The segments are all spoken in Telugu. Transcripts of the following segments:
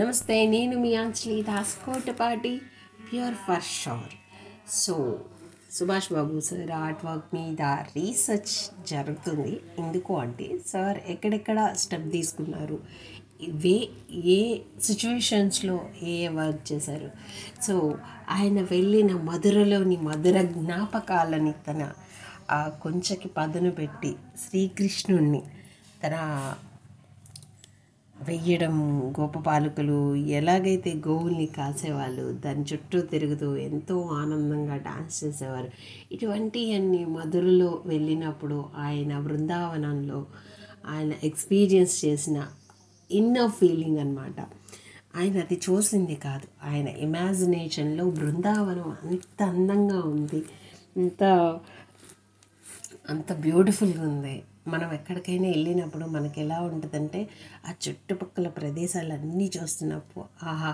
నమస్తే, నేను మీ అంజలి దాస్ కోటపాటి, ప్యూర్ ఫర్ షోర్. So Subhash Babu sir art work మీద రీసెర్చ్ జరుగుతుంది. ఎందుకు అంటే సార్ ఎక్కడెక్కడ స్టెప్ తీసుకున్నారు, వే ఏ సిచ్యువేషన్స్లో ఏ వర్క్ చేశారు. సో ఆయన వెళ్ళిన మధురలోని మధుర జ్ఞాపకాలని తన కొంచెకి పదును పెట్టి శ్రీకృష్ణుణ్ణి తన వెయ్యడం, గోపపాలకులు ఎలాగైతే గోవుల్ని కాసేవాళ్ళు దాని చుట్టూ తిరుగుతూ ఎంతో ఆనందంగా డాన్స్ చేసేవారు. ఇటువంటివన్నీ మధురలో వెళ్ళినప్పుడు ఆయన బృందావనంలో ఆయన ఎక్స్పీరియన్స్ చేసిన ఇన్నర్ ఫీలింగ్ అన్నమాట. ఆయన అది చూసింది కాదు, ఆయన ఇమాజినేషన్లో బృందావనం అంత అందంగా ఉంది, అంత బ్యూటిఫుల్గా ఉంది. మనం ఎక్కడికైనా వెళ్ళినప్పుడు మనకి ఎలా ఉంటుందంటే ఆ చుట్టుపక్కల ప్రదేశాలన్నీ చూస్తున్నప్పుడు ఆహా,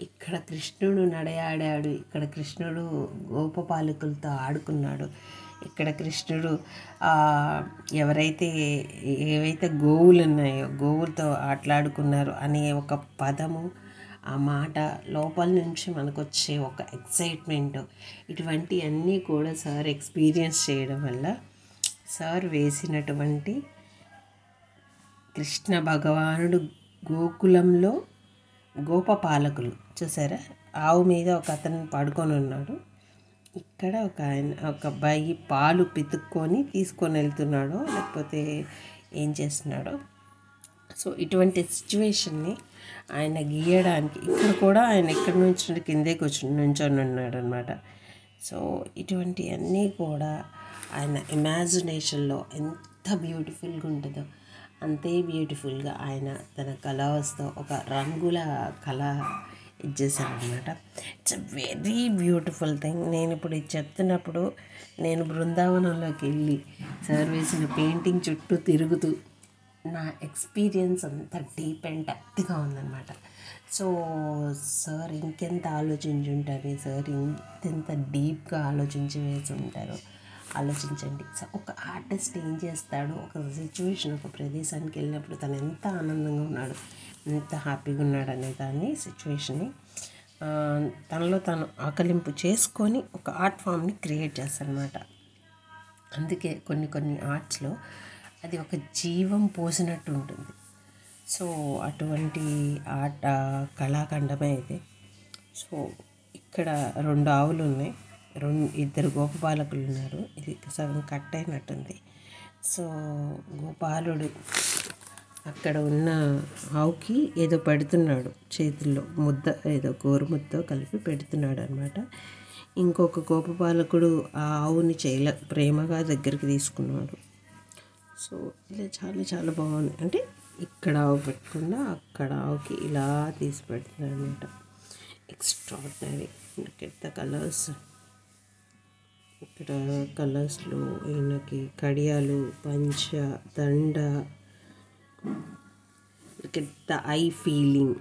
ఇక్కడ కృష్ణుడు నడయాడాడు, ఇక్కడ కృష్ణుడు గోపపాలకులతో ఆడుకున్నాడు, ఇక్కడ కృష్ణుడు ఏవైతే గోవులు ఉన్నాయో గోవులతో ఆటలాడుకున్నారు అనే ఒక పదము, ఆ మాట లోపల నుంచి మనకు వచ్చే ఒక ఎక్సైట్మెంట్, ఇటువంటివన్నీ కూడా సార్ ఎక్స్పీరియన్స్ చేయడం వల్ల సార్ వేసినటువంటి కృష్ణ భగవానుడు గోకులంలో గోపపాలకులు చూసారా, ఆవు మీద ఒక అతను పడుకొని ఉన్నాడు, ఇక్కడ ఒక అబ్బాయి పాలు పితుక్కొని తీసుకొని వెళ్తున్నాడో లేకపోతే ఏం చేస్తున్నాడో. సో ఇటువంటి సిచ్యువేషన్ని ఆయన గీయడానికి ఇక్కడ కూడా ఆయన ఎక్కడి నుంచి కిందేకి నుంచొని ఉన్నాడు అనమాట. సో ఇటువంటివన్నీ కూడా ఆయన ఇమాజినేషన్లో ఎంత బ్యూటిఫుల్గా ఉంటుందో అంతే బ్యూటిఫుల్గా ఆయన తన కలర్స్తో ఒక రంగుల కళ ఇచ్చేసారనమాట. It's a very beautiful thing. నేను ఇప్పుడు ఇది చెప్తున్నప్పుడు నేను బృందావనంలోకి వెళ్ళి సార్ వేసిన పెయింటింగ్ చుట్టూ తిరుగుతూ నా ఎక్స్పీరియన్స్ అంత డీప్ అండ్ డెప్త్గా ఉందన్నమాట. సో సార్ ఇంకెంత ఆలోచించి ఉంటారు, సార్ ఇంత డీప్గా ఆలోచించి వేసి ఉంటారు. ఆలోచించండి. సో ఒక ఆర్టిస్ట్ ఏం చేస్తాడు, ఒక సిచ్యువేషన్ ఒక ప్రదేశానికి వెళ్ళినప్పుడు తను ఎంత ఆనందంగా ఉన్నాడు, ఎంత హ్యాపీగా ఉన్నాడు అనే దాన్ని సిచ్యువేషన్ని తనలో తాను ఆకలింపు చేసుకొని ఒక ఆర్ట్ ఫామ్ని క్రియేట్ చేస్తారనమాట. అందుకే కొన్ని ఆర్ట్స్లో అది ఒక జీవం పోసినట్టు ఉంటుంది. సో అటువంటి ఆర్ట్ కళాఖండమే ఇది. సో ఇక్కడ 2 ఆవులు ఉన్నాయి, 2 గోపపాలకులు ఉన్నారు. ఇది సగం కట్ అయినట్టుంది. సో గోపాలుడు అక్కడ ఉన్న ఆవుకి ఏదో పెడుతున్నాడు, చేతుల్లో ముద్ద, ఏదో గోరుముద్ద కలిపి పెడుతున్నాడు అనమాట. ఇంకొక గోపపాలకుడు ఆ ఆవుని ప్రేమగా దగ్గరికి తీసుకున్నాడు. సో ఇలా చాలా చాలా బాగుంది. అంటే ఇక్కడ ఆవు పెట్టకుండా అక్కడ ఆవుకి ఇలా తీసి పెడుతున్నాడు అనమాట. ఎక్స్ట్రాడినరీ. ద కలర్స్, ఇక్కడ కలర్స్లో ఈయనకి కడియాలు, పంచ, దండ, ద ఐ ఫీలింగ్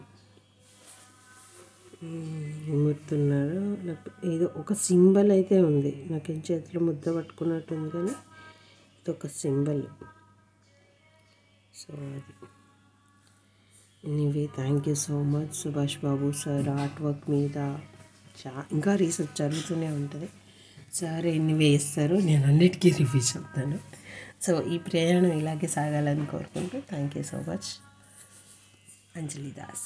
ముడుతున్నారు. ఏదో ఒక సింబల్ అయితే ఉంది, నాకేం చేతిలో ముద్ద పట్టుకున్నట్టు ఉంది కానీ ఇది ఒక సింబల్. సో అది anyway, thank you so much Subhash Babu sir. Art work మీద ఇంకా రీసెర్చ్ జరుగుతూనే ఉంటుంది. సార్ ఎన్ని వేస్తారు, నేను అన్నిటికీ రివ్యూ చెప్తాను. సో ఈ ప్రయాణం ఇలాగే సాగాలని కోరుకుంటూ thank you so much. Anjali Das.